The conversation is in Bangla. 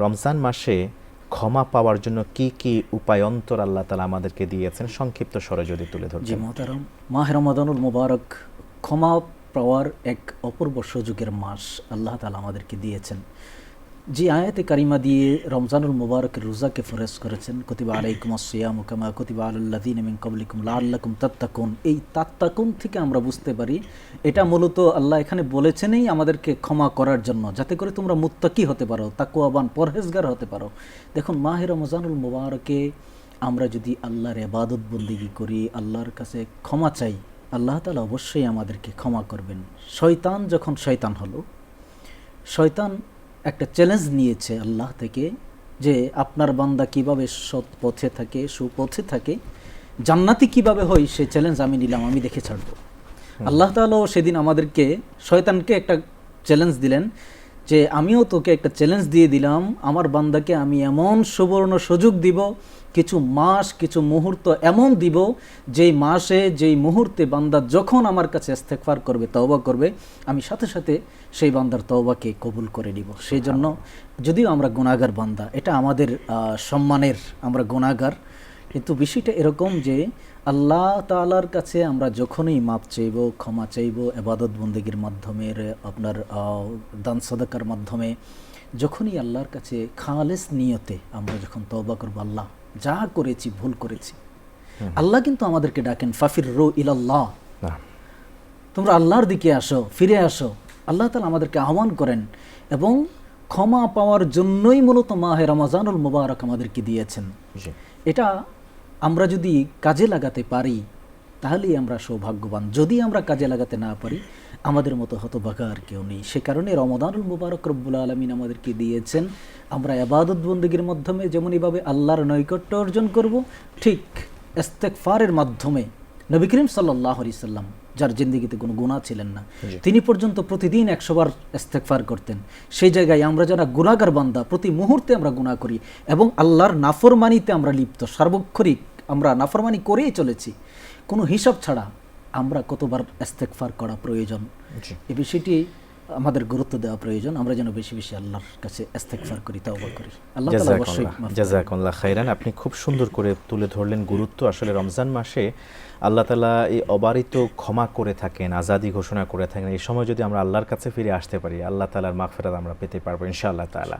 রমজান মাসে ক্ষমা পাওয়ার জন্য কি কি উপায়ন্তর আল্লাহ তাআলা আমাদেরকে দিয়েছেন সংক্ষিপ্ত স্বরে যদি তুলে জি ধরতেন। মোহতারাম, মাহে রমাদানুল মুবারক ক্ষমা পাওয়ার এক অপূর্ব সুযোগের মাস আল্লাহ তাআলা আমাদেরকে দিয়েছেন। যে আয়াতে কারিমা দিয়ে রমজানুল মুবারকের রোজাকে ফরজ করেছেন, কুতিবা আলাইকুমুস সিয়ামু কামা কুতিবা আলাল্লাযিনা মিন ক্বাবলিকুম লাআল্লাকুম তাত্তাকুন। এই তাত্তাকুন থেকে আমরা বুঝতে পারি এটা মূলত আল্লাহ এখানে বলেছেনই আমাদেরকে ক্ষমা করার জন্য, যাতে করে তোমরা মুত্তাকি হতে পারো, তাকওয়াবান পরহেজগার হতে পারো। দেখুন, মাহে রমজানুল মুবারকে আমরা যদি আল্লাহর ইবাদত বন্দেগী করি, আল্লাহর কাছে ক্ষমা চাই, আল্লাহ তাআলা অবশ্যই আমাদেরকে ক্ষমা করবেন। শয়তান যখন শয়তান হলো, শয়তান একটা চ্যালেঞ্জ নিয়েছে আল্লাহ থেকে যে আপনার বান্দা কিভাবে সৎ পথে থাকে, সুপথে থাকে, জান্নাতি কিভাবে হয়, সে চ্যালেঞ্জ আমি নিলাম, আমি দেখে ছাড়ব। আল্লাহ তাআলাও সেদিন আমাদেরকে, শয়তানকে একটা চ্যালেঞ্জ দিলেন যে আমিও তোকে একটা চ্যালেঞ্জ দিয়ে দিলাম, আমার বান্দাকে আমি এমন সুবর্ণ সুযোগ দিব, কিছু মাস কিছু মুহূর্ত এমন দিব, যেই মাসে যেই মুহূর্তে বান্দা যখন আমার কাছে ইস্তেগফার করবে, তওবা করবে, আমি সাথে সাথে সেই বান্দার তওবাকে কবুল করে নিব। সেই জন্য যদিও আমরা গুনাহগার বান্দা, এটা আমাদের সম্মানের, আমরা গুনাহগার, কিন্তু বিষয়টা এরকম যে আল্লাহ তাআলার কাছে আমরা যখনই মাপ চাইব, ক্ষমা চাইব, ইবাদত বন্দেগীর মাধ্যমে, আপনার দান সাদাকার মাধ্যমে, যখনই আল্লাহর কাছে খালেস নিয়তে আমরা যখন তওবা করব, আল্লাহ যা করেছি ভুল করেছি, আল্লাহ কিন্তু আমাদেরকে ডাকেন ফাফিররু ইলাল্লাহ, তোমরা আল্লাহর দিকে আসো, ফিরে আসো। আল্লাহ তাআলা আমাদেরকে আহ্বান করেন এবং ক্ষমা পাওয়ার জন্যই মূলত মাহে রমজানুল মুবারক আমাদেরকে দিয়েছেন। এটা আমরা যদি কাজে লাগাতে পারি তাহলেই আমরা সৌভাগ্যবান। যদি আমরা কাজে লাগাতে না পারি, আমাদের মতো হতভাগা আর কেউ নেই। সে কারণে রমাদানুল মুবারক রব্বুল আলামিন আমাদেরকে দিয়েছেন, আমরা ইবাদত বন্দেগীর মাধ্যমে যেমনইভাবে আল্লাহর নৈকট্য অর্জন করব, ঠিক ইস্তেগফারের মাধ্যমে নবী করিম সাল্লাল্লাহু আলাইহি সাল্লাম, যার জিন্দেগিতে কোনো গুনাহ ছিলেন না, তিনি পর্যন্ত প্রতিদিন 100 বার ইস্তেগফার করতেন। সেই জায়গায় আমরা যারা গুনাহগার বান্দা, প্রতি মুহূর্তে আমরা গুনাহ করি এবং আল্লাহর নাফরমানিতে আমরা লিপ্ত, সার্বক্ষণিক আমরা নাফরমানি করেই চলেছি, কোনো হিসাব ছাড়া আমরা কতবার ইস্তেগফার করা প্রয়োজন, এই বিষয়টি আমাদের গুরুত্ব দেওয়া প্রয়োজন। আমরা যেন বেশি বেশি আল্লাহর কাছে ইস্তেগফার করি, তওবা করি। আল্লাহ তাআলা অবশ্যই মাফ করবেন। জাযাকাল্লাহ খাইরান। আপনি খুব সুন্দর করে তুলে ধরলেন গুরুত্ব। আসলে রমজান মাসে আল্লাহ তাআলা এই অবারিত ক্ষমা করে থাকেন, আজাদি ঘোষণা করে থাকেন। এই সময় যদি আমরা আল্লাহর কাছে ফিরে আসতে পারি, আল্লাহ তাআলার মাগফিরাত আমরা পেতে পারবো ইনশাআল্লাহ তাআলা।